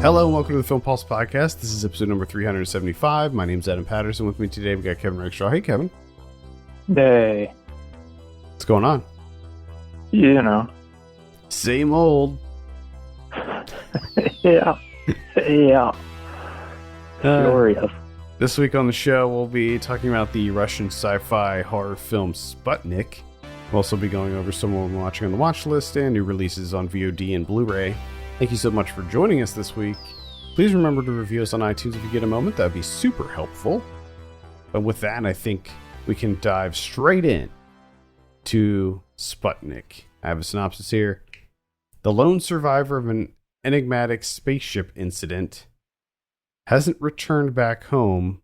Hello and welcome to the Film Pulse Podcast. This is episode number 375. My name's Adam Patterson. With me today, we got Kevin Rickshaw. Hey, Kevin. Hey. What's going on? You know. Same old. Yeah. Glorious. This week on the show, we'll be talking about the Russian sci-fi horror film Sputnik. We'll also be going over some we're watching on the watch list and new releases on VOD and Blu-ray. Thank you so much for joining us this week. Please remember to review us on iTunes if you get a moment. That would be super helpful. But with that, I think we can dive straight in to Sputnik. I have a synopsis here. The lone survivor of an enigmatic spaceship incident hasn't returned back home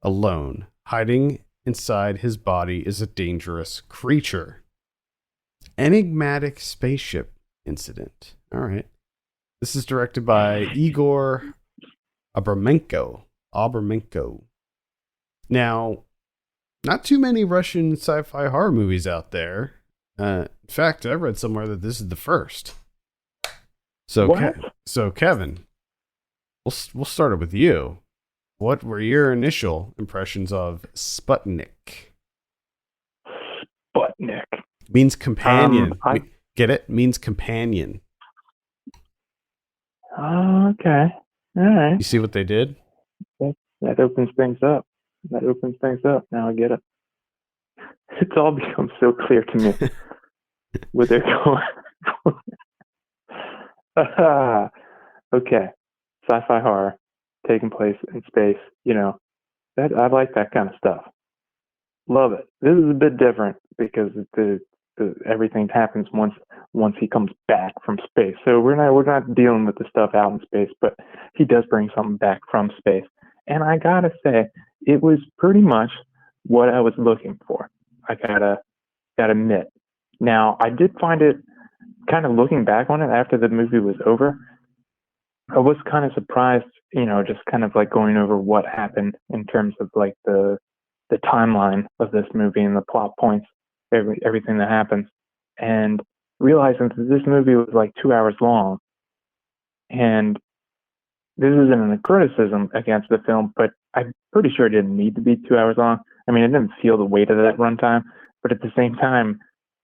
alone. Hiding inside his body is a dangerous creature. Enigmatic spaceship incident. All right. This is directed by Igor Abramenko. Now, not too many Russian sci-fi horror movies out there. In fact, I read somewhere that this is the first. So, Kevin, we'll start it with you. What were your initial impressions of Sputnik? Sputnik means companion. Get it? Means companion. Okay. All right. You see what they did? That opens things up. Now I get it. It's all become so clear to me what they're going for. Okay. Sci-fi horror taking place in space. You know, that I like that kind of stuff. Love it. This is a bit different because everything happens once he comes back from space. So we're not dealing with the stuff out in space, but he does bring something back from space. And I gotta say, it was pretty much what I was looking for. I gotta admit. Now, I did find it, kind of looking back on it after the movie was over, I was kind of surprised, you know, just kind of like going over what happened in terms of like the timeline of this movie and the plot points, everything that happens, and realizing that this movie was like 2 hours long. And this isn't a criticism against the film, but I'm pretty sure it didn't need to be 2 hours long. I mean, it didn't feel the weight of that runtime, but at the same time,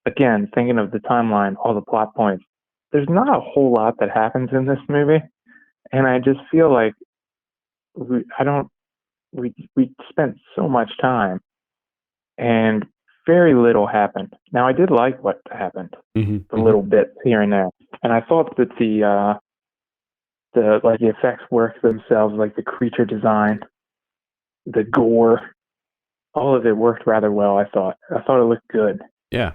again, thinking of the timeline, all the plot points, there's not a whole lot that happens in this movie. And I just feel like we spent so much time and very little happened. Now, I did like what happened, the little bits here and there. And I thought that the effects work themselves, like the creature design, the gore, all of it worked rather well. I thought it looked good. Yeah,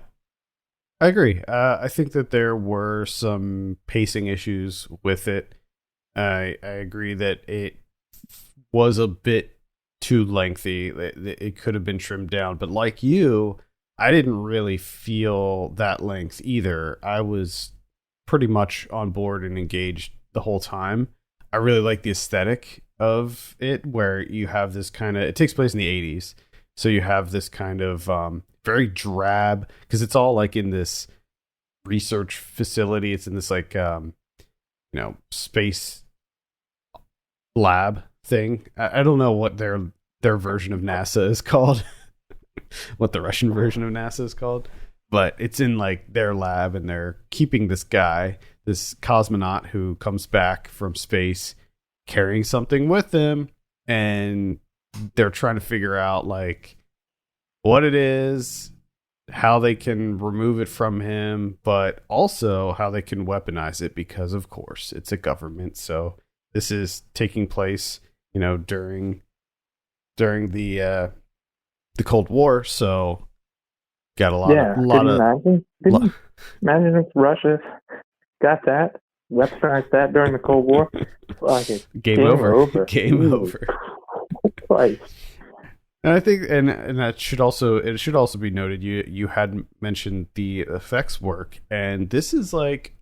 I agree. I think that there were some pacing issues with it. I agree that it was a bit too lengthy. It could have been trimmed down, but like you, I didn't really feel that length either. I was pretty much on board and engaged the whole time. I really like the aesthetic of it, where you have this kind of, it takes place in the 80s. So you have this kind of very drab, because it's all like in this research facility. It's in this like, space lab thing. I don't know what their version of NASA is called, what the Russian version of NASA is called, but it's in like their lab, and they're keeping this guy, this cosmonaut who comes back from space carrying something with him, and they're trying to figure out like what it is, how they can remove it from him, but also how they can weaponize it, because of course it's a government. So this is taking place, you know, during the Cold War. So got a lot of imagine if Russia got that, weaponized that during the Cold War. Game over. Game over. Right. And I think, and that should also be noted. You had mentioned the effects work, and this is like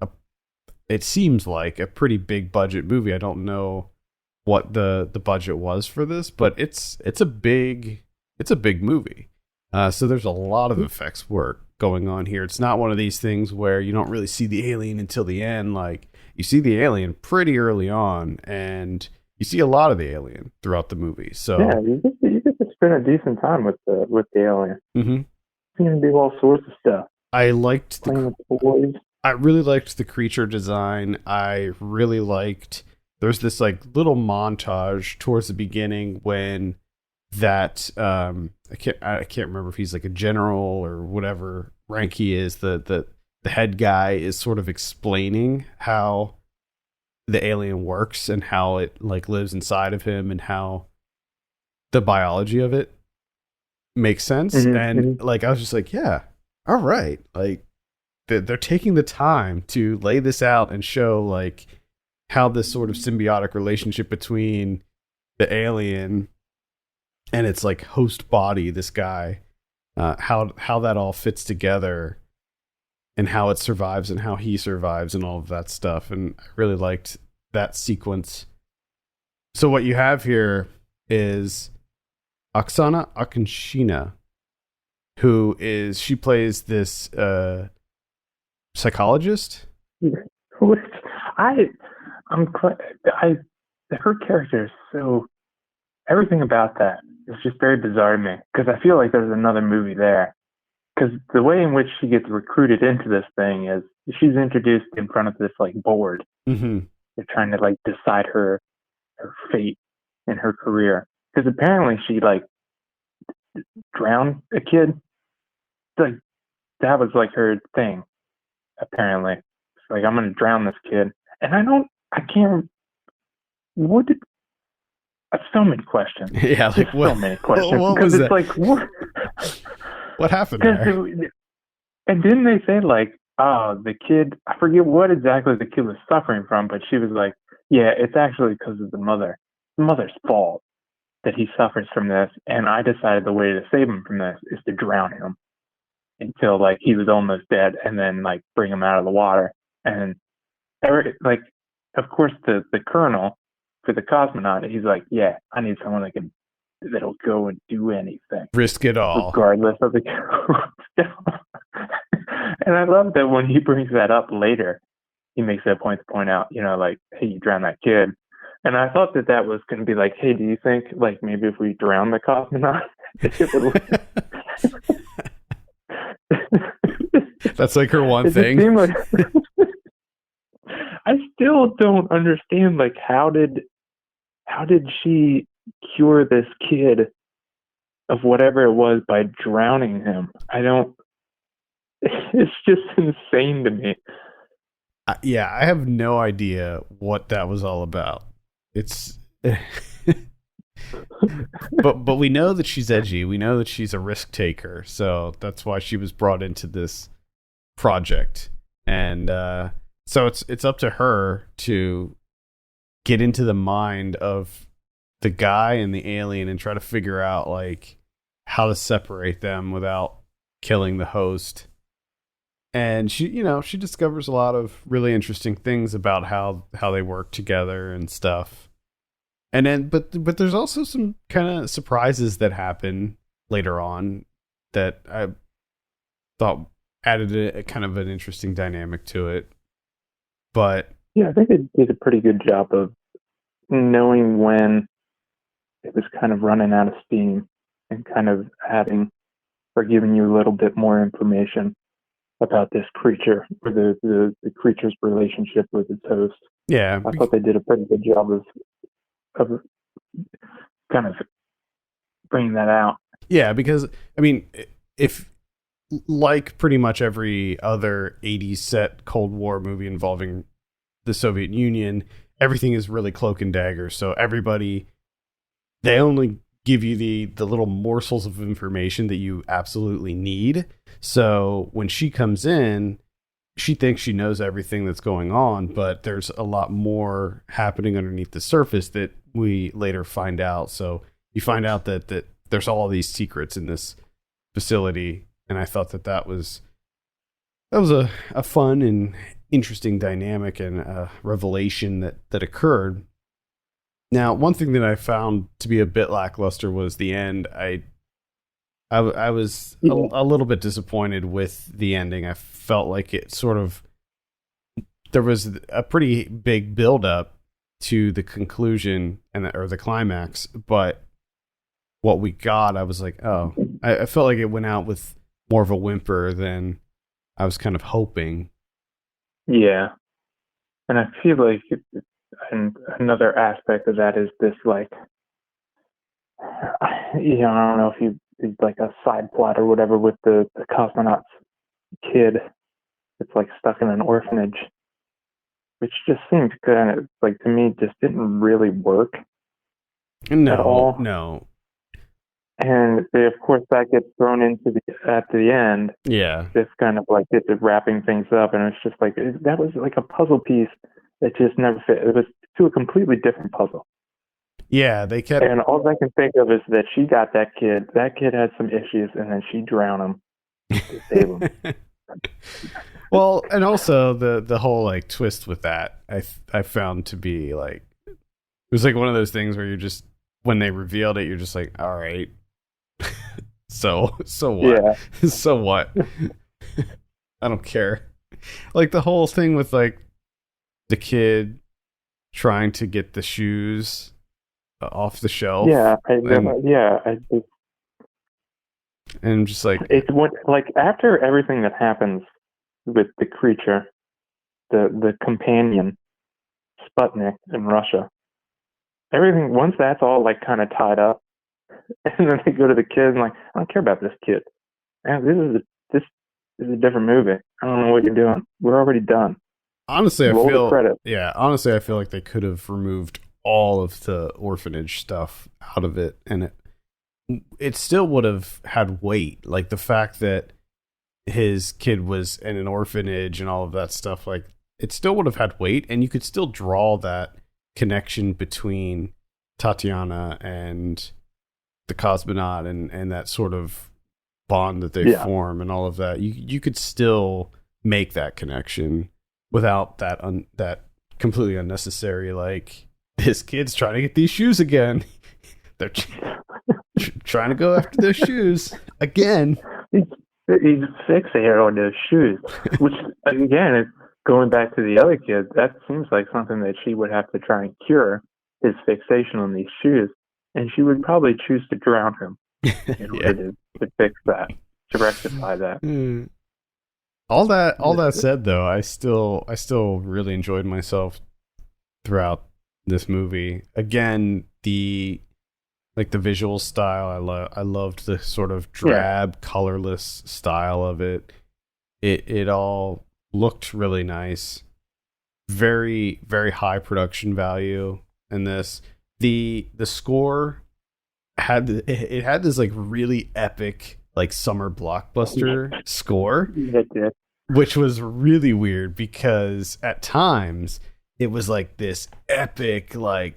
it seems like a pretty big budget movie. I don't know what the budget was for this, but it's a big movie. So there's a lot of effects work going on here. It's not one of these things where you don't really see the alien until the end. Like, you see the alien pretty early on, and you see a lot of the alien throughout the movie. So yeah, you get to spend a decent time with the alien. Mhm. You can do all sorts of stuff. I liked Playing with toys. I really liked the creature design. I really liked, there's this like little montage towards the beginning when that I can't remember if he's like a general or whatever rank he is, the head guy is sort of explaining how the alien works and how it like lives inside of him and how the biology of it makes sense. And like I was just like, yeah, all right, like they're taking the time to lay this out and show like how this sort of symbiotic relationship between the alien and its like host body, this guy, how that all fits together and how it survives and how he survives and all of that stuff. And I really liked that sequence. So what you have here is Oksana Akinshina, she plays this psychologist. Which her character is so, everything about that is just very bizarre to me, because I feel like there's another movie there. Because the way in which she gets recruited into this thing is she's introduced in front of this like board. Mm-hmm. They're trying to like decide her fate in her career. Because apparently she like drowned a kid. Like that was like her thing. Apparently, it's like, I'm gonna drown this kid, and I can't. What did? So many questions. Yeah, like so many questions, what because was it's that? like what happened there? And then they say like, oh, the kid. I forget what exactly the kid was suffering from, but she was like, yeah, it's actually because of the mother's fault that he suffers from this, and I decided the way to save him from this is to drown him until like he was almost dead, and then like bring him out of the water. And like, of course, the colonel for the cosmonaut, he's like, yeah, I need someone that'll go and do anything, risk it all, regardless of the. And I love that when he brings that up later, he makes that point to point out, like, hey, you drowned that kid. And I thought that was going to be like, hey, do you think like maybe if we drown the cosmonaut, it would. That's like her one thing. I still don't understand, like, how did she cure this kid of whatever it was by drowning him? It's just insane to me. Yeah, I have no idea what that was all about. It's but we know that she's edgy. We know that she's a risk taker. So that's why she was brought into this project. And so it's up to her to get into the mind of the guy and the alien and try to figure out like how to separate them without killing the host. And she discovers a lot of really interesting things about how they work together and stuff. And then, but there's also some kind of surprises that happen later on that I thought added a kind of an interesting dynamic to it. But yeah, I think they did a pretty good job of knowing when it was kind of running out of steam and kind of adding or giving you a little bit more information about this creature or the creature's relationship with its host. Yeah, I thought they did a pretty good job of kind of bringing that out. Yeah, because I mean, if like pretty much every other 80s set Cold War movie involving the Soviet Union, everything is really cloak and dagger. So they only give you the little morsels of information that you absolutely need. So when she comes in, she thinks she knows everything that's going on, but there's a lot more happening underneath the surface that we later find out. So you find out that there's all these secrets in this facility. And I thought that was a fun and interesting dynamic and a revelation that occurred. Now, one thing that I found to be a bit lackluster was the end. I was a little bit disappointed with the ending. I felt like it sort of there was a pretty big build up to the conclusion or the climax, but what we got, I was like, oh, I felt like it went out with more of a whimper than I was kind of hoping. Yeah. And I feel like another aspect of that is this, like, I don't know if it's like a side plot or whatever with the cosmonaut's kid that's like stuck in an orphanage, which just seems kind of like, to me, just didn't really work at all. No. And of course that gets thrown into at the end. Yeah. Just kind of like it's wrapping things up, and it's just like that was like a puzzle piece that just never fit. It was to a completely different puzzle. Yeah, they kept. And all I can think of is that she got that kid. That kid had some issues, and then she drowned him to save him. Well, and also the whole like twist with that, I found to be like, it was like one of those things where you're just, when they revealed it, you're just like, all right, so what? Yeah. So what? I don't care. Like the whole thing with like the kid trying to get the shoes off the shelf. Yeah, and I'm just like, it's what, like, after everything that happens with the creature, the companion, Sputnik in Russia, everything, once that's all like kind of tied up, and then they go to the kid and like, I don't care about this kid. Man, this is a different movie. I don't know what you're doing. We're already done. Honestly, Roll the credits. I feel like they could have removed all of the orphanage stuff out of it, and it still would have had weight. Like the fact that his kid was in an orphanage and all of that stuff, like it still would have had weight, and you could still draw that connection between Tatiana and the cosmonaut and that sort of bond that they form and all of that. You could still make that connection without that completely unnecessary, like, this kid's trying to get these shoes again. They're trying to go after those shoes again. He's fixated on those shoes, which, again, is going back to the other kid. That seems like something that she would have to try and cure, his fixation on these shoes. And she would probably choose to drown him in order to fix that, to rectify that. All that said, though, I still really enjoyed myself throughout this movie. Again, the visual style, I loved the sort of drab, colorless style of it. It all looked really nice. Very, very high production value in this. The score had this like really epic, like, summer blockbuster score, which was really weird because at times it was like this epic, like,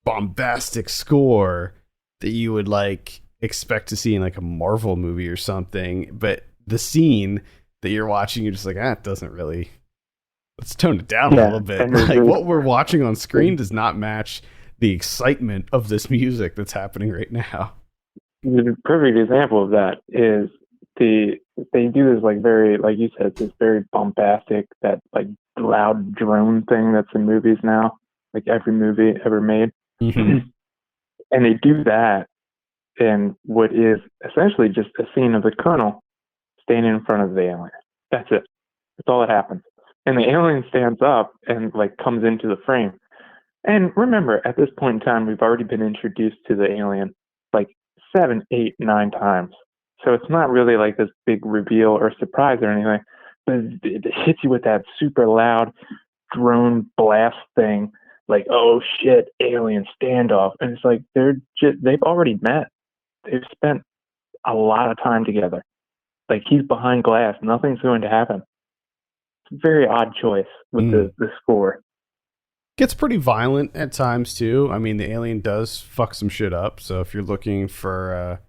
bombastic score that you would like expect to see in like a Marvel movie or something, but the scene that you're watching, you're just like, it doesn't really. Let's tone it down a little bit. Like, what we're watching on screen does not match the excitement of this music that's happening right now. The perfect example of that is they do this, like, very, like you said, this very bombastic, that like loud drone thing that's in movies now, like every movie ever made. Mm-hmm. And they do that in what is essentially just a scene of the Colonel standing in front of the alien. That's it. That's all that happens. And the alien stands up and like comes into the frame. And remember, at this point in time, we've already been introduced to the alien like 7, 8, 9 times. So it's not really like this big reveal or surprise or anything, but it hits you with that super loud drone blast thing. Like, oh shit, alien standoff. And it's like, they've already met. They've spent a lot of time together. Like, he's behind glass. Nothing's going to happen. It's a very odd choice with the score. Gets pretty violent at times too. I mean, the alien does fuck some shit up. So if you're looking for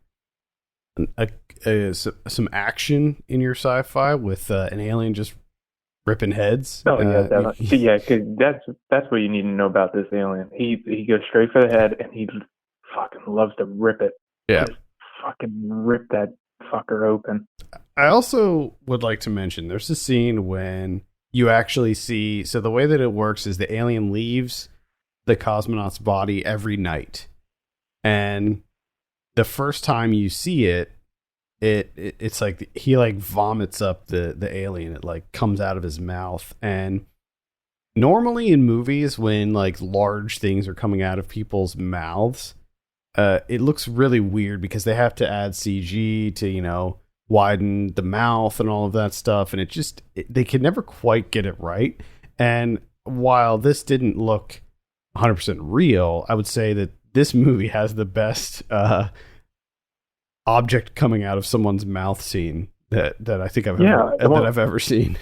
some action in your sci-fi with an alien just ripping heads, because that's what you need to know about this alien. He goes straight for the head, and he fucking loves to rip it. Yeah, just fucking rip that fucker open. I also would like to mention there's a scene when you actually see. So the way that it works is the alien leaves the cosmonaut's body every night, and the first time you see it, it's like he like vomits up the alien. It like comes out of his mouth. And normally in movies, when like large things are coming out of people's mouths, it looks really weird because they have to add CG to widen the mouth and all of that stuff, and they can never quite get it right. And while this didn't look 100% real, I would say that this movie has the best object coming out of someone's mouth scene that I think I've ever seen.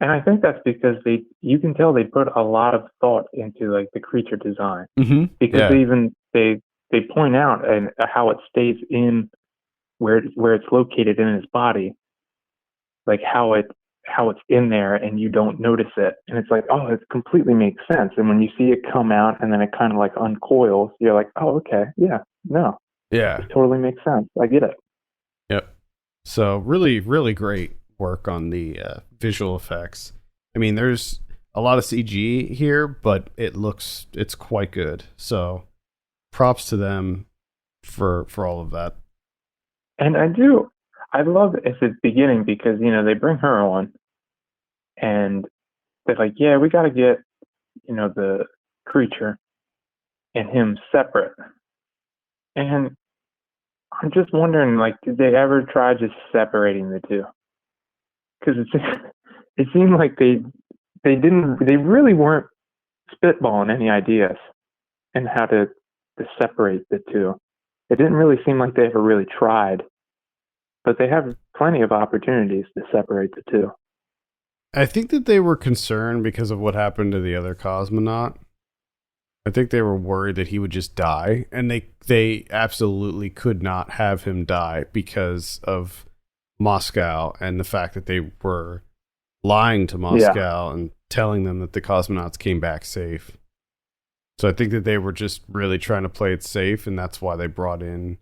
And I think that's because you can tell they put a lot of thought into like the creature design, because they point out and how it stays in where it's located in his body, like how it's in there and you don't notice it, and it's like, oh, it completely makes sense. And when you see it come out and then it kind of like uncoils, you're like, oh, okay, it totally makes sense. I get it. Yep. So really, really great work on the visual effects. I mean, there's a lot of CG here, but it's quite good. So props to them for all of that. And I love at the beginning because they bring her on and they're like, yeah, we got to get the creature and him separate. And I'm just wondering, like, did they ever try just separating the two? Because it seemed like they really weren't spitballing any ideas and how to separate the two. It didn't really seem like they ever really tried, but they have plenty of opportunities to separate the two. I think that they were concerned because of what happened to the other cosmonaut. I think they were worried that he would just die, and they absolutely could not have him die because of Moscow and the fact that they were lying to Moscow and telling them that the cosmonauts came back safe. So I think that they were just really trying to play it safe, and that's why they brought in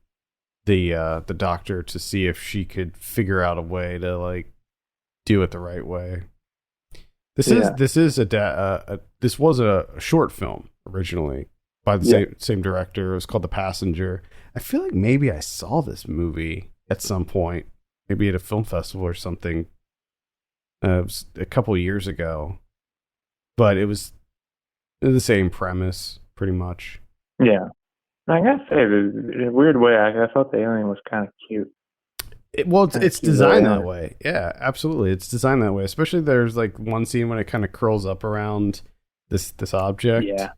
the doctor to see if she could figure out a way to like do it the right way. This was a short film originally by the same director. It was called The Passenger. I feel like maybe I saw this movie at some point, maybe at a film festival or something. It was a couple years ago, but it was the same premise, pretty much. Yeah. I gotta say, in a weird way, I thought the alien was kind of cute. It's designed that way. Yeah, absolutely. It's designed that way. Especially there's like one scene when it kind of curls up around this object. Yeah.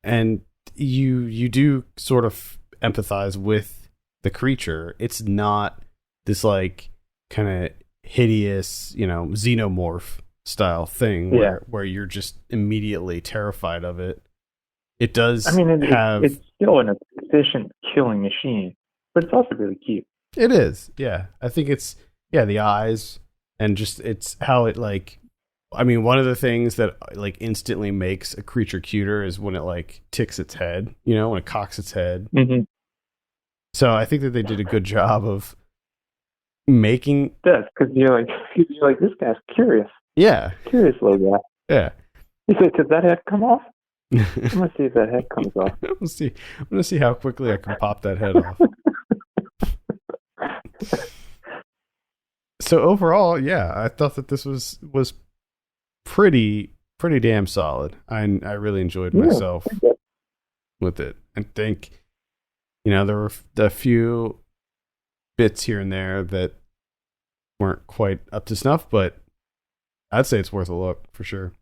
And you do sort of empathize with the creature. It's not this like kind of hideous, xenomorph style thing where you're just immediately terrified of it. It does it's still an efficient killing machine, but it's also really cute. It is, yeah. I think it's, the eyes and just it's how it like, I mean, one of the things that like instantly makes a creature cuter is when it like ticks its head, when it cocks its head. Mm-hmm. So I think that they did a good job of making. Yes, because you're like, this guy's curious. Yeah. Curious little guy. Yeah. You said, could that head come off? I'm gonna see if that head comes off. I'm gonna see how quickly I can pop that head off. So overall, I thought that this was pretty damn solid. I really enjoyed myself with it. I think there were a few bits here and there that weren't quite up to snuff, but I'd say it's worth a look for sure.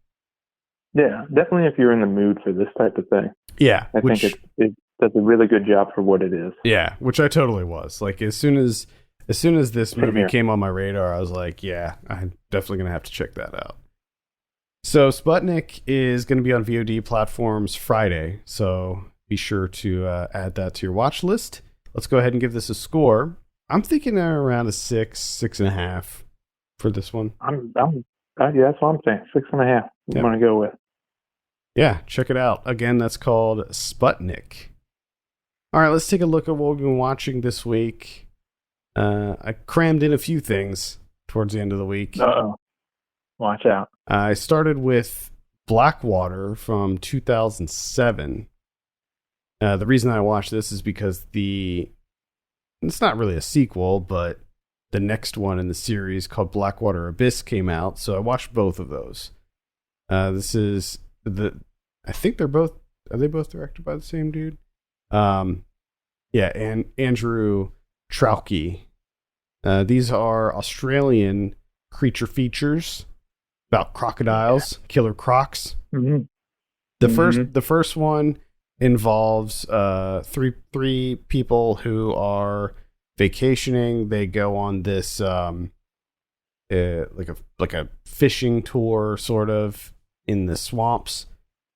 Yeah, definitely if you're in the mood for this type of thing. Yeah, I think it does a really good job for what it is. Yeah, which I totally was. Like as soon as this movie came on my radar, I was like, yeah, I'm definitely going to have to check that out. So Sputnik is going to be on VOD platforms Friday, so be sure to add that to your watch list. Let's go ahead and give this a score. I'm thinking around a 6.5 for this one. That's what I'm saying. 6.5. I'm going to go with. Yeah, check it out. Again, that's called Sputnik. All right, let's take a look at what we've been watching this week. I crammed in a few things towards the end of the week. Uh-oh. Watch out. I started with Blackwater from 2007. The reason I watched this is because it's not really a sequel, but the next one in the series called Blackwater Abyss came out, so I watched both of those. This is I think are they both directed by the same dude? Yeah, and Andrew Traucki. These are Australian creature features about crocodiles, killer crocs. Mm-hmm. The first one involves three people who are vacationing. They go on this like a fishing tour sort of in the swamps,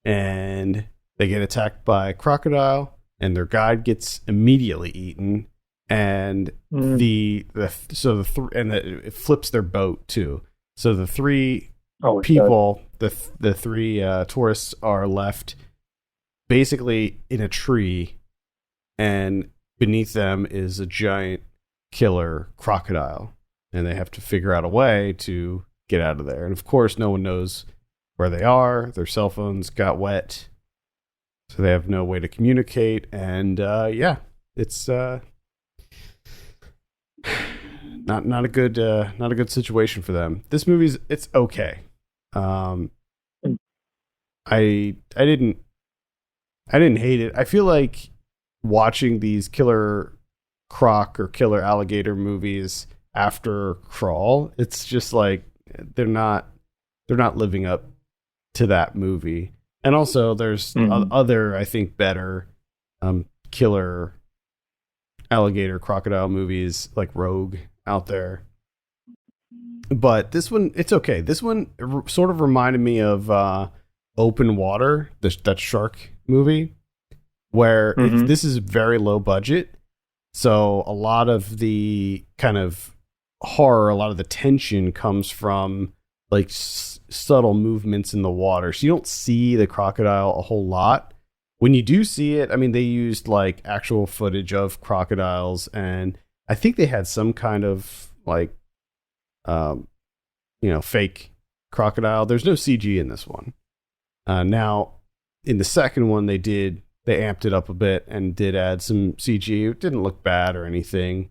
and they get attacked by a crocodile, and their guide gets immediately eaten, and it flips their boat too. So the three people, the three tourists are left basically in a tree, and beneath them is a giant killer crocodile, and they have to figure out a way to get out of there. And of course, no one knows where they are. Their cell phones got wet, so they have no way to communicate. And it's not a good situation for them. This it's okay. I didn't hate it. I feel like watching these killer croc or killer alligator movies after Crawl, it's just like they're not living up to that movie. And also there's other, I think, better killer alligator crocodile movies like Rogue out there. But this one, it's okay. This one sort of reminded me of Open Water, that shark movie, where this is very low budget. So a lot of the kind of horror, a lot of the tension comes from like subtle movements in the water. So you don't see the crocodile a whole lot. When you do see it, I mean, they used like actual footage of crocodiles, and I think they had some kind of like, fake crocodile. There's no CG in this one. Now, in the second one, they amped it up a bit and did add some CG. It didn't look bad or anything.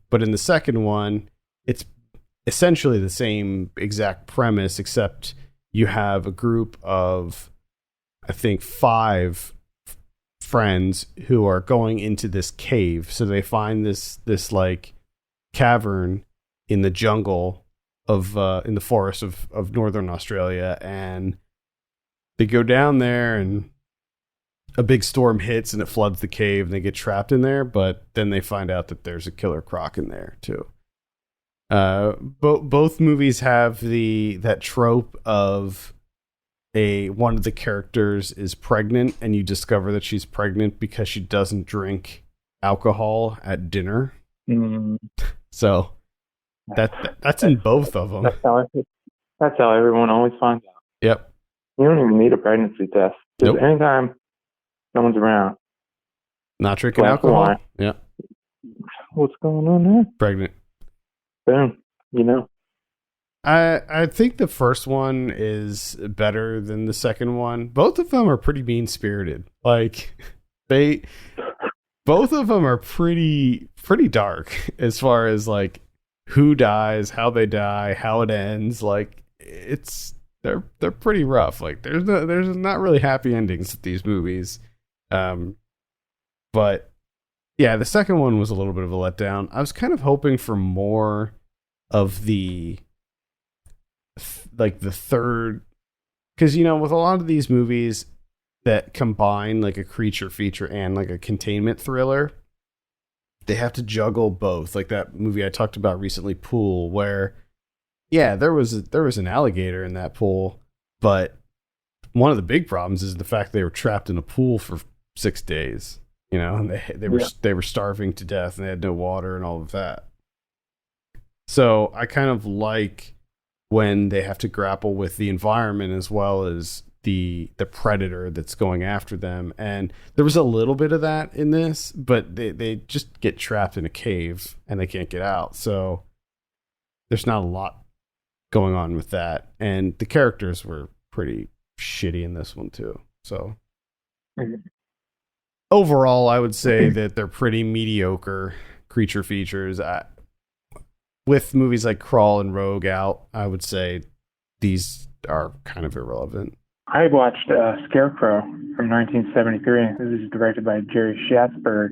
But in the second one, it's essentially the same exact premise, except you have a group of, I think, 5 friends who are going into this cave. So they find this like cavern in the jungle of in the forest of northern Australia, and they go down there, and a big storm hits and it floods the cave, and they get trapped in there. But then they find out that there's a killer croc in there too. Both movies have that trope of one of the characters is pregnant, and you discover that she's pregnant because she doesn't drink alcohol at dinner. So that's in both of them. That's how everyone always finds out. Yep. You don't even need a pregnancy test. Just anytime someone's around, not drinking alcohol. Yeah. What's going on there? Pregnant. Boom. I think the first one is better than the second one. Both of them are pretty mean spirited. Like both of them are pretty dark as far as like who dies, how they die, how it ends. Like they're pretty rough. Like there's not really happy endings with these movies. But yeah, the second one was a little bit of a letdown. I was kind of hoping for more of the third, because with a lot of these movies that combine like a creature feature and like a containment thriller, they have to juggle both. Like that movie I talked about recently, Pool, where there was an alligator in that pool, but one of the big problems is the fact they were trapped in a pool for 6 days. And they were starving to death, and they had no water and all of that. So I kind of like when they have to grapple with the environment as well as the predator that's going after them. And there was a little bit of that in this, but they just get trapped in a cave and they can't get out. So there's not a lot going on with that. And the characters were pretty shitty in this one too. So overall, I would say that they're pretty mediocre creature features. With movies like Crawl and Rogue out, I would say these are kind of irrelevant. I watched Scarecrow from 1973. This is directed by Jerry Schatzberg,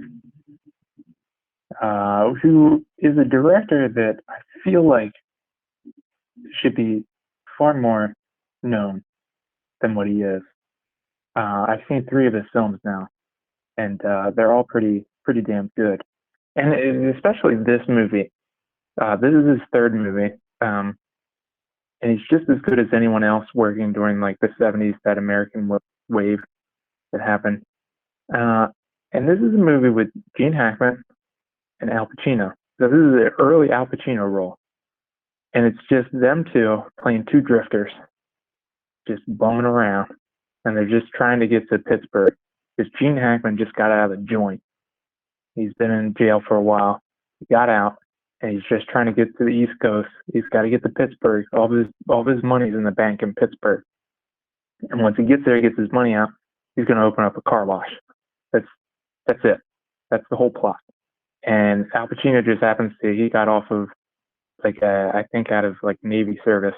who is a director that I feel like should be far more known than what he is. I've seen 3 of his films now, and they're all pretty damn good. And especially this movie. This is his 3rd movie. And he's just as good as anyone else working during like the 70s, that American wave that happened. And this is a movie with Gene Hackman and Al Pacino. So this is an early Al Pacino role. And it's just them two playing 2 drifters, just bumming around. And they're just trying to get to Pittsburgh. Because Gene Hackman just got out of the joint. He's been in jail for a while. He got out. And he's just trying to get to the East Coast. He's got to get to Pittsburgh. All of his money's in the bank in Pittsburgh. And once he gets there, he gets his money out, he's going to open up a car wash. That's it. That's the whole plot. And Al Pacino just happens to, he got off of I think out of like Navy service.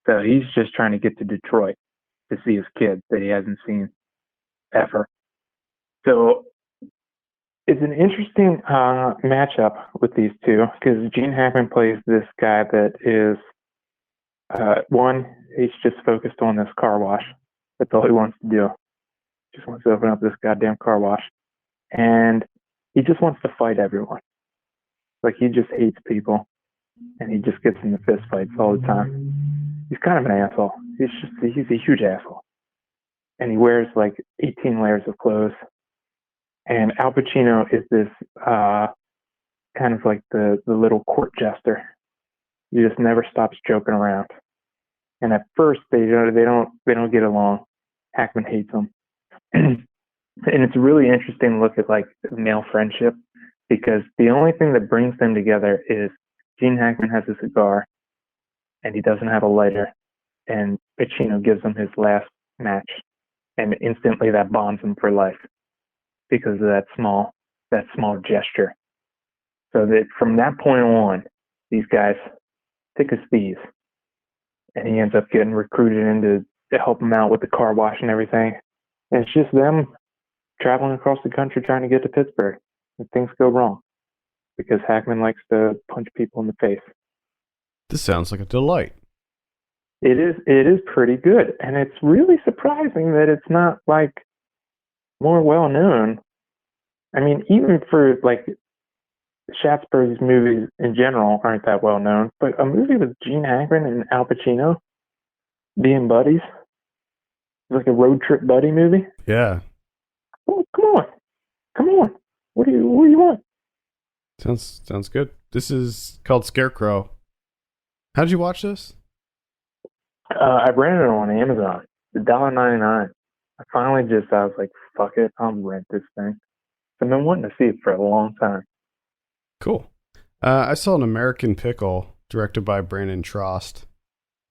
So he's just trying to get to Detroit to see his kid that he hasn't seen ever. So it's an interesting matchup with these two, because Gene Hackman plays this guy that is, one, he's just focused on this car wash. That's all he wants to do. Just wants to open up this goddamn car wash. And he just wants to fight everyone. Like, he just hates people. And he just gets into fist fights all the time. He's kind of an asshole. He's a huge asshole. And he wears like 18 layers of clothes. And Al Pacino is this kind of like the little court jester. He just never stops joking around. And at first they don't get along. Hackman hates him. And it's really interesting to look at like male friendship, because the only thing that brings them together is Gene Hackman has a cigar and he doesn't have a lighter, and Pacino gives him his last match, and instantly that bonds him for life because of that small gesture. So that from that point on, these guys thick as thieves, and he ends up getting recruited into to help him out with the car wash and everything. And it's just them traveling across the country trying to get to Pittsburgh, and things go wrong because Hackman likes to punch people in the face. This sounds like a delight. It is pretty good, and it's really surprising that it's not like more well known. I mean, even for like Schatzberg's movies in general aren't that well known, but a movie with Gene Hackman and Al Pacino being buddies, like a road trip buddy movie. Yeah. Oh, come on. What do you want? Sounds good. This is called Scarecrow. How did you watch this? I rented it on Amazon. $1.99. I was like, fuck it, I'll rent this thing. I've been wanting to see it for a long time. Cool. I saw an American Pickle, directed by Brandon Trost.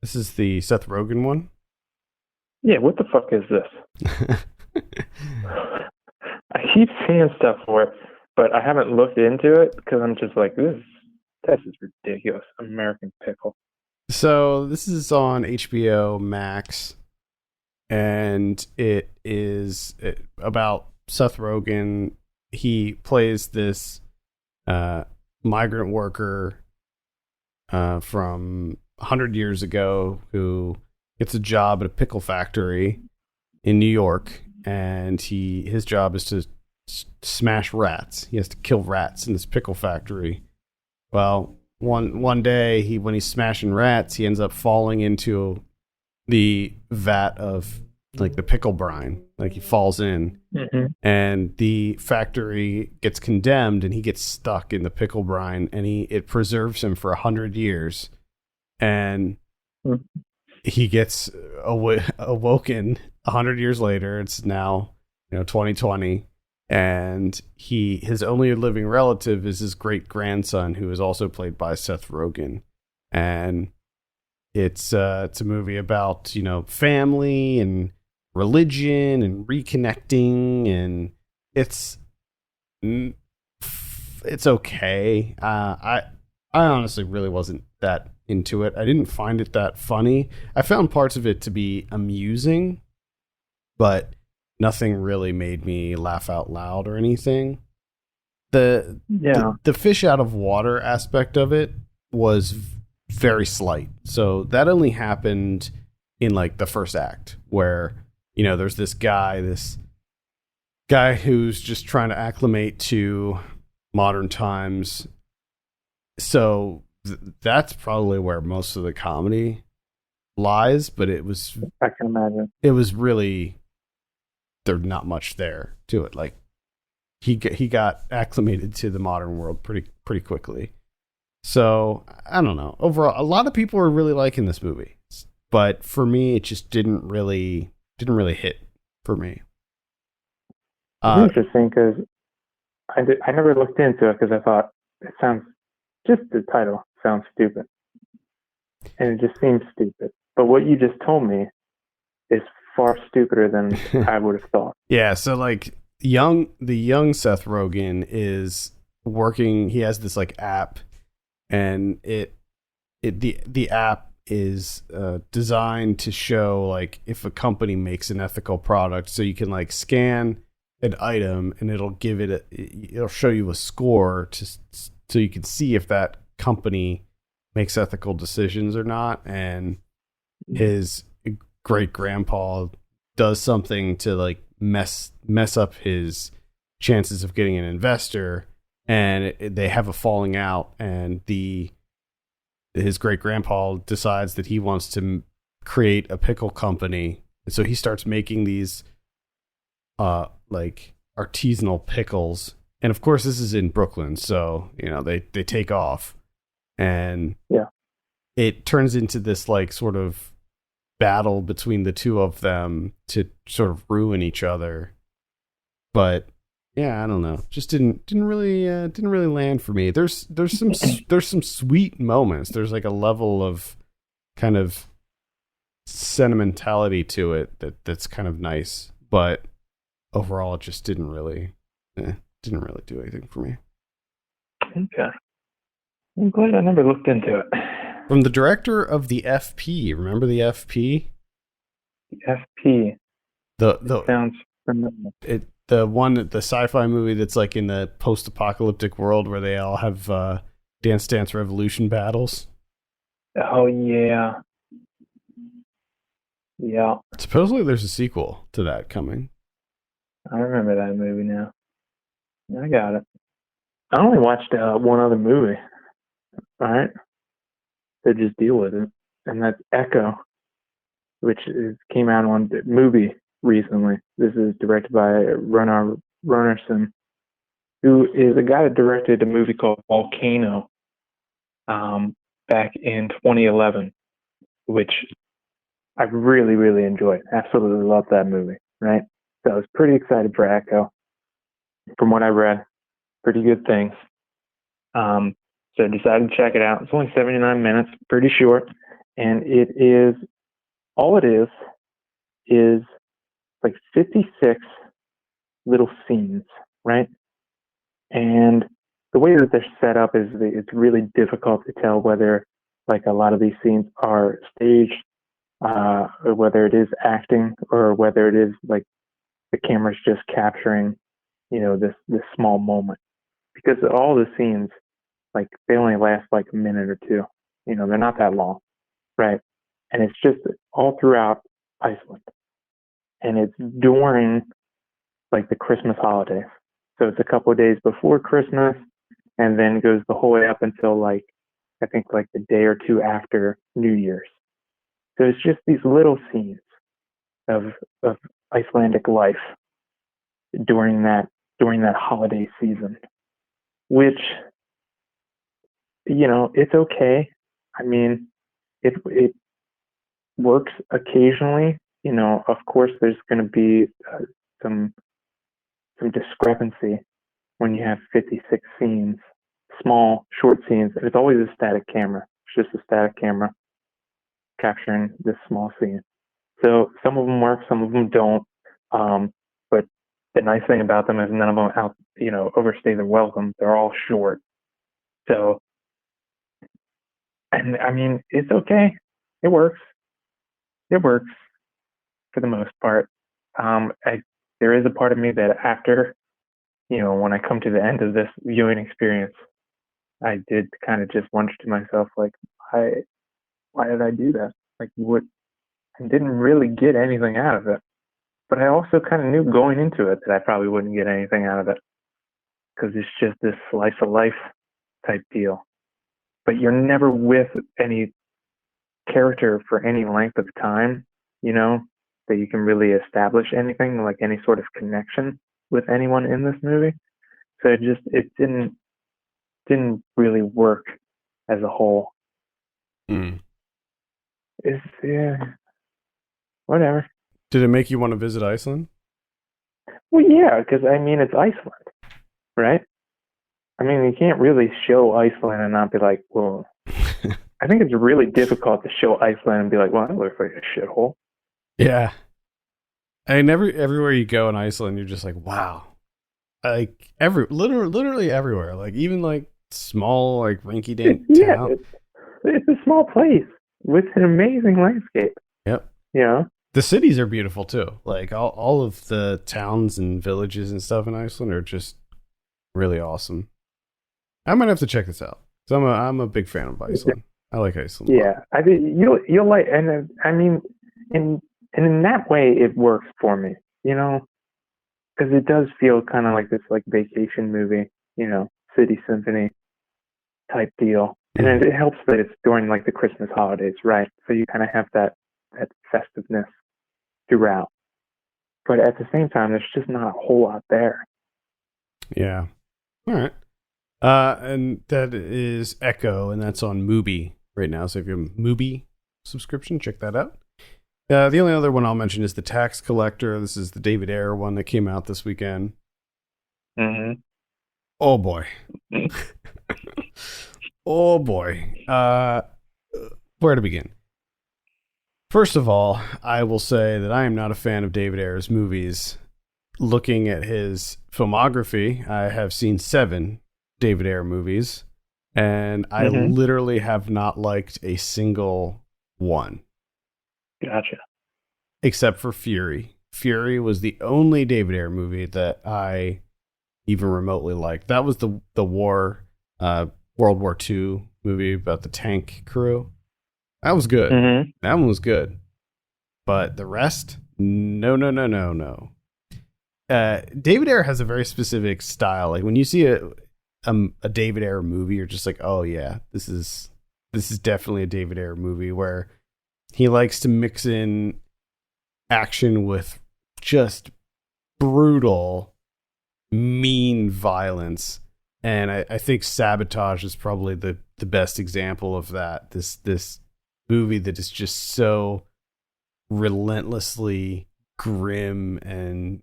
This is the Seth Rogen one. Yeah, what the fuck is this? I keep seeing stuff for it, but I haven't looked into it because I'm just like, this is ridiculous. American Pickle. So this is on HBO Max, and it is about Seth Rogen. He plays this migrant worker from 100 years ago who gets a job at a pickle factory in New York, and his job is to smash rats. He has to kill rats in this pickle factory. Well, one day when he's smashing rats, he ends up falling into the vat of like the pickle brine. Like he falls in, and the factory gets condemned, and he gets stuck in the pickle brine, and it preserves him for 100 years, and he gets awoken 100 years later. It's now 2020. And his only living relative is his great grandson, who is also played by Seth Rogen. And It's a movie about, family and religion and reconnecting, and it's mm, it's okay. I honestly really wasn't that into it. I didn't find it that funny. I found parts of it to be amusing, but nothing really made me laugh out loud or anything. The Yeah. the fish out of water aspect of it was very slight. So that only happened in like the first act, where there's this guy who's just trying to acclimate to modern times. So that's probably where most of the comedy lies, but I can imagine. it was really, there's not much there to it. Like he got acclimated to the modern world pretty quickly. So I don't know. Overall, a lot of people are really liking this movie, but for me, it just didn't really hit for me. It's interesting because I never looked into it because I thought it sounds, just the title sounds stupid. And it just seems stupid. But what you just told me is far stupider than I would have thought. Yeah, so like the young Seth Rogen is working. He has this like app, and the app is designed to show like if a company makes an ethical product. So you can like scan an item, and it'll show you a score so you can see if that company makes ethical decisions or not. And his great grandpa does something to like mess up his chances of getting an investor, and they have a falling out, and his great grandpa decides that he wants to create a pickle company. And so he starts making these like artisanal pickles, and of course this is in Brooklyn, so they take off, and Yeah. it turns into this like sort of battle between the two of them to sort of ruin each other. But yeah, I don't know, just didn't really land for me. There's some sweet moments. There's like a level of kind of sentimentality to it that's kind of nice, but overall it just didn't really do anything for me. Okay. I'm glad I never looked into it. From the director of the FP, remember the FP? FP. The Sounds familiar. the sci-fi movie that's like in the post-apocalyptic world where they all have Dance Dance Revolution battles. Oh, yeah. Yeah. Supposedly there's a sequel to that coming. I remember that movie now. I got it. I only watched one other movie, all right, to just deal with it, and that's Echo, which came out on the movie recently. This is directed by Runar Runnerson, who is a guy that directed a movie called Volcano back in 2011, which I really, really enjoyed. Absolutely loved that movie, right? So I was pretty excited for Echo. From what I read, pretty good things. So I decided to check it out. It's only 79 minutes, pretty short, and all it is like 56 little scenes, right? And the way that they're set up is it's really difficult to tell whether like a lot of these scenes are staged, or whether it is acting, or whether it is like the camera's just capturing, this small moment. Because all the scenes, like they only last like a minute or two. They're not that long, right? And it's just all throughout Iceland, and it's during like the Christmas holidays. So it's a couple of days before Christmas, and then goes the whole way up until like I think like the day or two after New Year's. So it's just these little scenes of Icelandic life during that holiday season, which it's okay. I mean, it works occasionally. Of course, there's going to be some discrepancy when you have 56 scenes, small, short scenes, and it's always a static camera. It's just a static camera. capturing this small scene. So some of them work, some of them don't. But the nice thing about them is none of them overstay their welcome. They're all short. So, and I mean, it's okay. It works. It works for the most part. There is a part of me that after, when I come to the end of this viewing experience, I did kind of just wonder to myself, like, why did I do that? Like, what? I didn't really get anything out of it. But I also kind of knew going into it that I probably wouldn't get anything out of it because it's just this slice of life type deal. But you're never with any character for any length of time, that you can really establish anything, like any sort of connection with anyone in this movie. So it didn't really work as a whole. It's, yeah, whatever. Did it make you want to visit Iceland? Well, yeah, because I mean, it's Iceland, right? I mean, you can't really show Iceland and not be like, well, I think it's really difficult to show Iceland and be like, well, that looks like a shithole. Yeah. And everywhere you go in Iceland, you're just like, wow. Like literally everywhere. Like even like small, like rinky-dink town. It's a small place with an amazing landscape. Yep. The cities are beautiful too. Like all of the towns and villages and stuff in Iceland are just really awesome. I might have to check this out. So I'm a big fan of Iceland. I like Iceland. Yeah, I mean you'll like, and I mean in that way it works for me, because it does feel kind of like this like vacation movie, city symphony type deal, and it helps that it's during like the Christmas holidays, right? So you kind of have that festiveness throughout, but at the same time, there's just not a whole lot there. Yeah. All right. And that is Echo, and that's on Mubi right now. So if you have a Mubi subscription, check that out. The only other one I'll mention is The Tax Collector. This is the David Ayer one that came out this weekend. Mm-hmm. Oh boy. Oh boy. Where to begin? First of all, I will say that I am not a fan of David Ayer's movies. Looking at his filmography, I have seen 7 David Ayer movies, and I literally have not liked a single one. Gotcha. Except for Fury. Fury was the only David Ayer movie that I even remotely liked. That was the war, World War II movie about the tank crew. That was good. Mm-hmm. That one was good. But the rest, no. David Ayer has a very specific style. Like when you see a David Ayer movie, you're just like, oh yeah, this is definitely a David Ayer movie, where he likes to mix in action with just brutal, mean violence. And I think Sabotage is probably the best example of that. This movie that is just so relentlessly grim and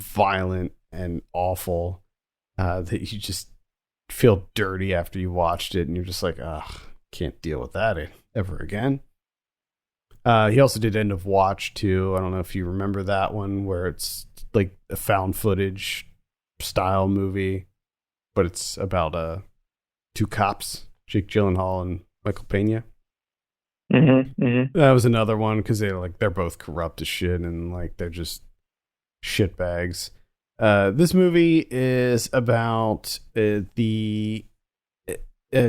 violent and awful that you just feel dirty after you watched it, and you're just like, ugh, can't deal with that ever again. He also did End of Watch too. I don't know if you remember that one, where it's like a found footage style movie, but it's about 2 cops, Jake Gyllenhaal and Michael Pena. That was another one because they're both corrupt as shit, and like they're just shitbags. This movie is about it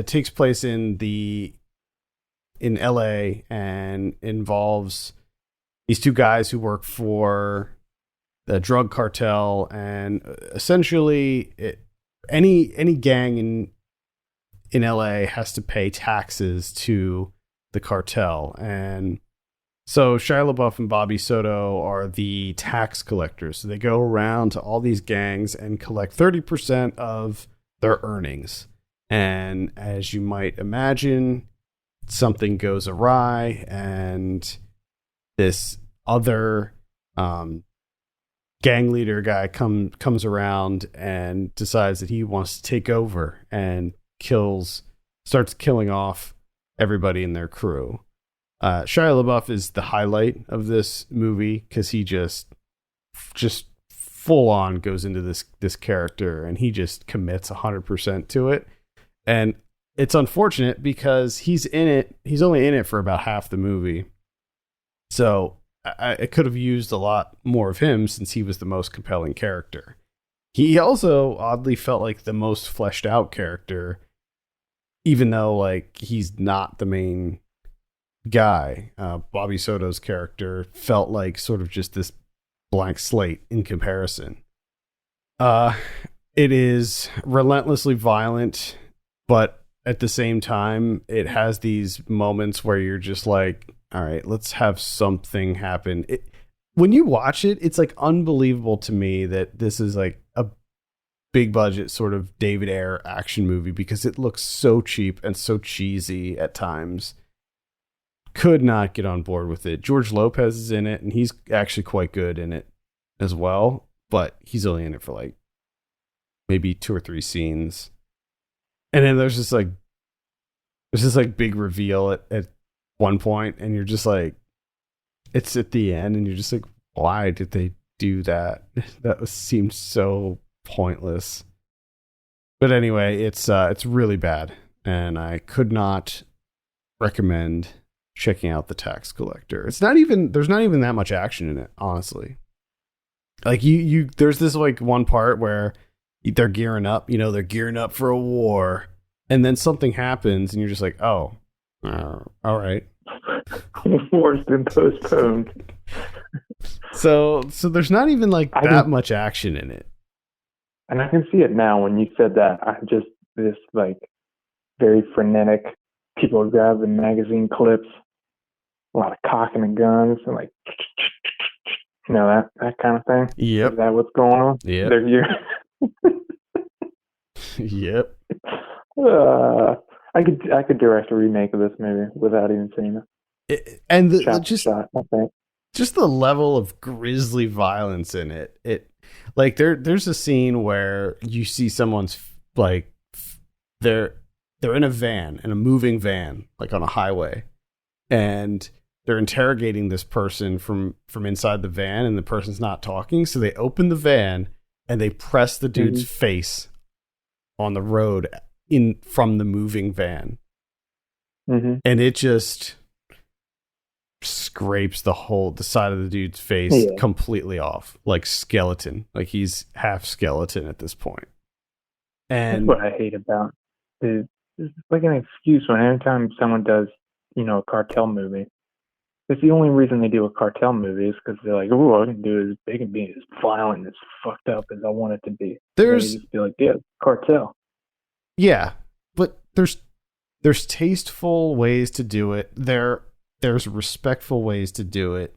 takes place in LA and involves these 2 guys who work for the drug cartel, and essentially any gang in LA has to pay taxes to the cartel. And so Shia LaBeouf and Bobby Soto are the tax collectors. So they go around to all these gangs and collect 30% of their earnings. And as you might imagine, something goes awry, and this other gang leader guy comes around and decides that he wants to take over and starts killing off everybody in their crew. Shia LaBeouf is the highlight of this movie because he just full on goes into this character, and he just commits 100% to it. And it's unfortunate because he's only in it for about half the movie. So I could have used a lot more of him since he was the most compelling character. He also oddly felt like the most fleshed out character, even though like he's not the main guy. Bobby Soto's character felt like sort of just this blank slate in comparison. It is relentlessly violent, but at the same time, it has these moments where you're just like, all right, let's have something happen. When you watch it, it's like unbelievable to me that this is like a big budget sort of David Ayer action movie because it looks so cheap and so cheesy at times. Could not get on board with it. George Lopez is in it, and he's actually quite good in it as well, but he's only in it for like maybe 2 or 3 scenes. And then there's this big reveal at one point, and you're just like, it's at the end, and you're just like, why did they do that? That seemed so pointless. But anyway, it's really bad, and I could not recommend checking out The Tax Collector. There's not even that much action in it, honestly. Like there's this like one part where they're gearing up, they're gearing up for a war, and then something happens, and you're just like, oh, all right. War's been postponed. So there's not even like that much action in it. And I can see it now when you said that. This like very frenetic, people grabbing magazine clips, a lot of cocking of guns, and like, that kind of thing. Yep. Is that what's going on? Yep. Yep. I could direct a remake of this movie without even seeing it. And just the level of grisly violence in it. It like there's a scene where you see someone's like they're in a moving van, like on a highway, and they're interrogating this person from inside the van, and the person's not talking. So they open the van and they press the dude's face on the road from the moving van. Mm-hmm. And it just scrapes the side of the dude's face completely off, like skeleton. Like he's half skeleton at this point. And that's what I hate about it. It's like an excuse when anytime someone does, a cartel movie. It's the only reason they do a cartel movie is because they're like, oh, I can do it. They can be as violent and as fucked up as I want it to be. There's just be like, yeah, cartel. Yeah, but there's tasteful ways to do it. There's respectful ways to do it.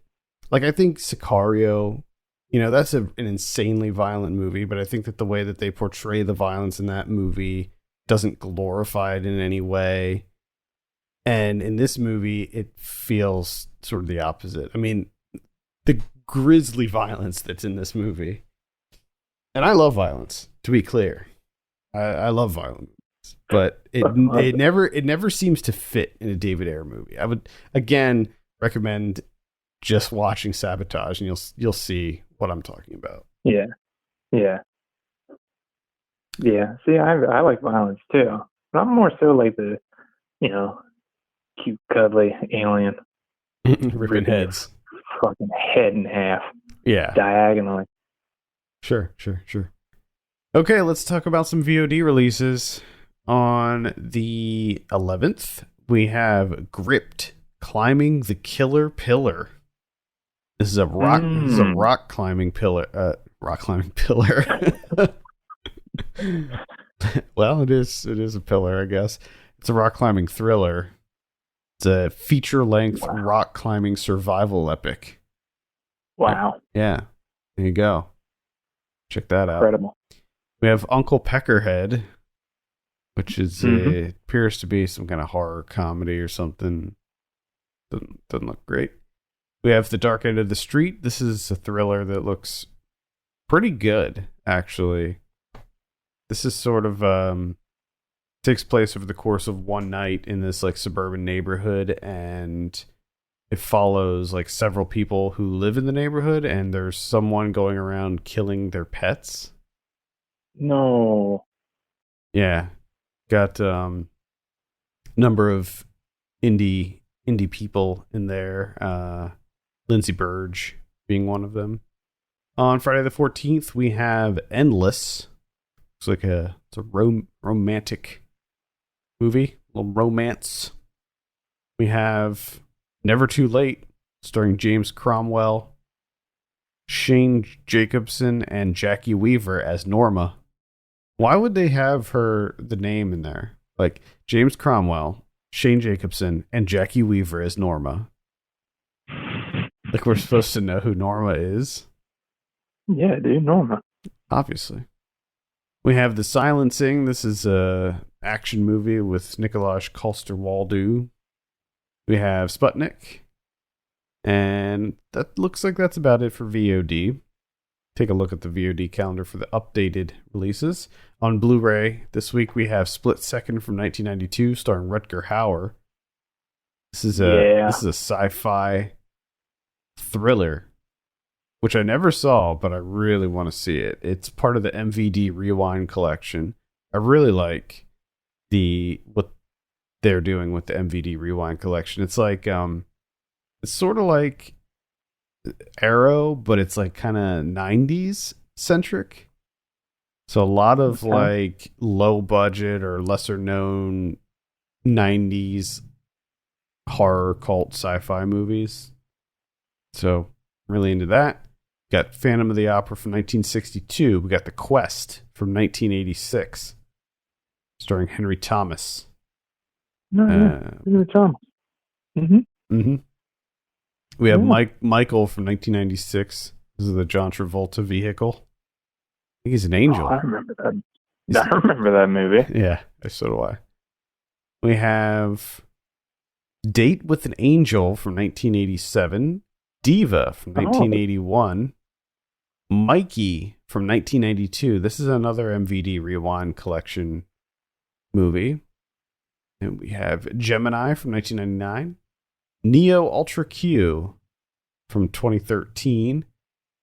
Like I think Sicario, that's an insanely violent movie, but I think that the way that they portray the violence in that movie doesn't glorify it in any way. And in this movie, it feels sort of the opposite. I mean, the grisly violence that's in this movie. And I love violence, to be clear. I love violence, but it never seems to fit in a David Ayer movie. I would again recommend just watching Sabotage, and you'll see what I'm talking about. Yeah. See, I like violence too, but I'm more so like the, cute cuddly alien ripping heads, fucking head in half. Yeah, diagonally. Sure. Okay, let's talk about some VOD releases. On the 11th, we have Gripped, Climbing the Killer Pillar. This is a rock climbing pillar. Well, it is a pillar, I guess. It's a rock climbing thriller. It's a feature-length rock climbing survival epic. Wow. Yeah, there you go. Check that out. Incredible. We have Uncle Peckerhead, which is appears to be some kind of horror comedy or something. Doesn't look great. We have The Dark End of the Street. This is a thriller that looks pretty good, actually. This is sort of takes place over the course of one night in this like suburban neighborhood, and it follows like several people who live in the neighborhood, and there's someone going around killing their pets. No. Yeah, got number of indie people in there. Lindsay Burge being one of them. On Friday the 14th, we have Endless. It's a romantic movie, a little romance. We have Never Too Late, starring James Cromwell, Shane Jacobson, and Jackie Weaver as Norma. Why would they have the name in there? Like James Cromwell, Shane Jacobson, and Jackie Weaver as Norma. Like we're supposed to know who Norma is. Yeah, dude, Norma. Obviously. We have The Silencing. This is a action movie with Nikolaj Coster-Waldau. We have Sputnik. And that looks like that's about it for VOD. Take a look at the VOD calendar for the updated releases. On Blu-ray, this week we have Split Second from 1992, starring Rutger Hauer. This is a sci-fi thriller, which I never saw, but I really want to see it. It's part of the MVD Rewind collection. I really like what they're doing with the MVD Rewind collection. It's like it's sort of like Arrow, but it's like kind of 90s centric. So a lot of like low budget or lesser known 90s horror cult sci-fi movies. So I'm really into that. Got Phantom of the Opera from 1962. We got The Quest from 1986, starring Henry Thomas. Henry Thomas. We have Michael from 1996. This is the John Travolta vehicle. I think he's an angel. I remember that. I remember that movie. Yeah, so do I. We have Date with an Angel from 1987. Diva from 1981. Mikey from 1992. This is another MVD Rewind collection movie. And we have Gemini from 1999. Neo Ultra Q from 2013.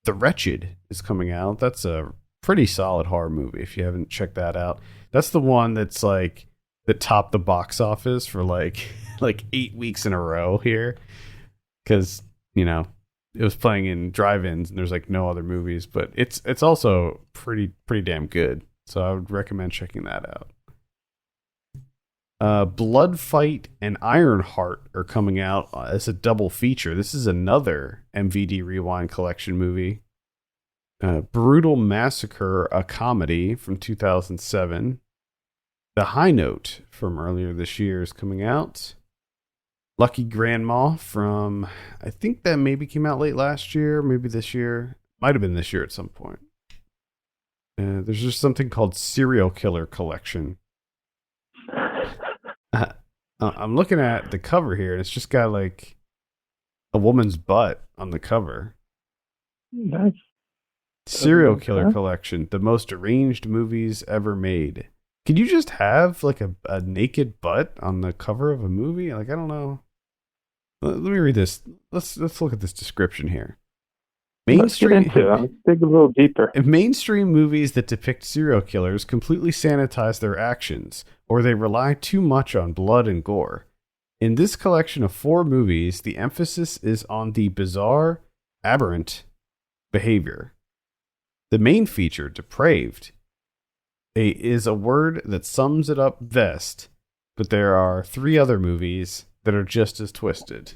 The Wretched is coming out. That's a pretty solid horror movie if you haven't checked that out. That's the one that's like that topped the box office for like 8 weeks in a row here. Because, you know, it was playing in drive-ins and there's like no other movies, but it's also pretty damn good. So I would recommend checking that out. Blood Fight and Ironheart are coming out as a double feature. This is another MVD Rewind collection movie. Brutal Massacre, a comedy from 2007. The High Note from earlier this year is coming out. Lucky Grandma from, I think that maybe came out late last year, maybe this year. Might have been this year at some point. There's just something called Serial Killer Collection. I'm looking at the cover here, and it's just got like a woman's butt on the cover. Nice. Serial Killer Collection, the most deranged movies ever made. Could you just have like a naked butt on the cover of a movie? Like, I don't know. Let me read this. Let's look at this description here. Let's get into it. Let's dig a little deeper. Mainstream movies that depict serial killers completely sanitize their actions, or they rely too much on blood and gore. In this collection of 4 movies, the emphasis is on the bizarre, aberrant behavior. The main feature, depraved, is a word that sums it up best, but there are 3 other movies that are just as twisted.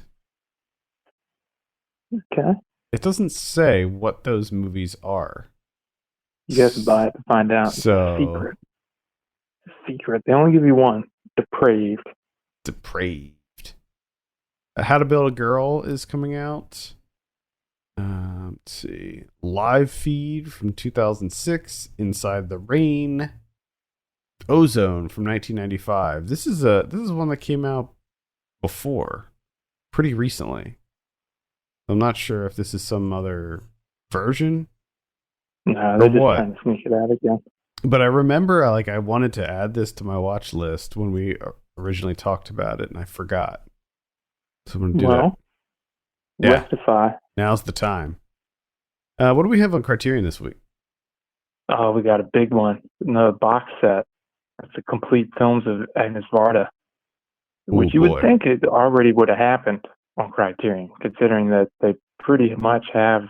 Okay. It doesn't say what those movies are. You guys have to find out. So, Secret. They only give you one. Depraved. How to Build a Girl is coming out. Let's see. Live Feed from 2006. Inside the Rain. Ozone from 1995. This is one that came out before, pretty recently. I'm not sure if this is some other version. No, they're just trying to sneak it out again. But I remember I wanted to add this to my watch list when we originally talked about it, and I forgot. So I'm going to do that Yeah. Rectify. Now's the time. What do we have on Criterion this week? Oh, we got a big one. Another box set. It's the complete films of Agnes Varda, which you would think it already would have happened on Criterion, considering that they pretty much have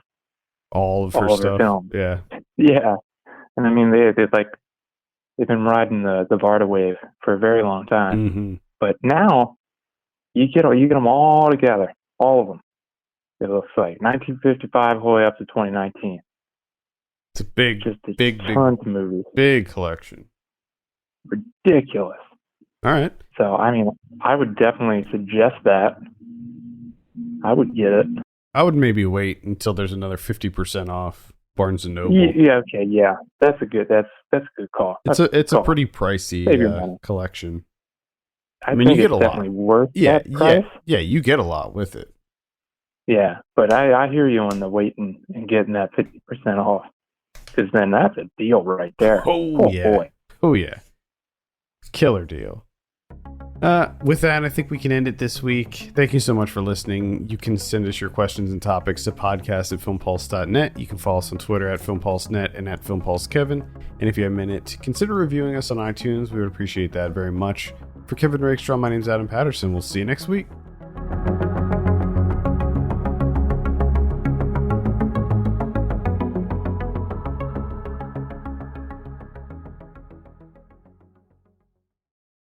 all of her stuff. Films. Yeah. Yeah. And I mean, they've been riding the Varda wave for a very long time. Mm-hmm. But now you get them all together, all of them. It looks like 1955 all the way up to 2019. It's a big tons of movies. Big collection. Ridiculous. All right. So, I mean, I would definitely suggest that. I would get it. I would maybe wait until there's another 50% off Barnes & Noble. Yeah, okay, yeah. That's a good call. It's a pretty pricey collection. I mean, you get a lot. Definitely worth that price. Yeah, you get a lot with it. Yeah, but I hear you on the waiting and getting that 50% off. Because then that's a deal right there. Oh yeah. Boy. Oh, yeah. Killer deal. With that, I think we can end it this week. Thank you so much for listening. You can send us your questions and topics to podcast@filmpulse.net. You can follow us on Twitter @filmpulsenet and @filmpulsekevin. And if you have a minute, consider reviewing us on iTunes. We would appreciate that very much. For Kevin Rakestraw, my name's Adam Patterson. We'll see you next week.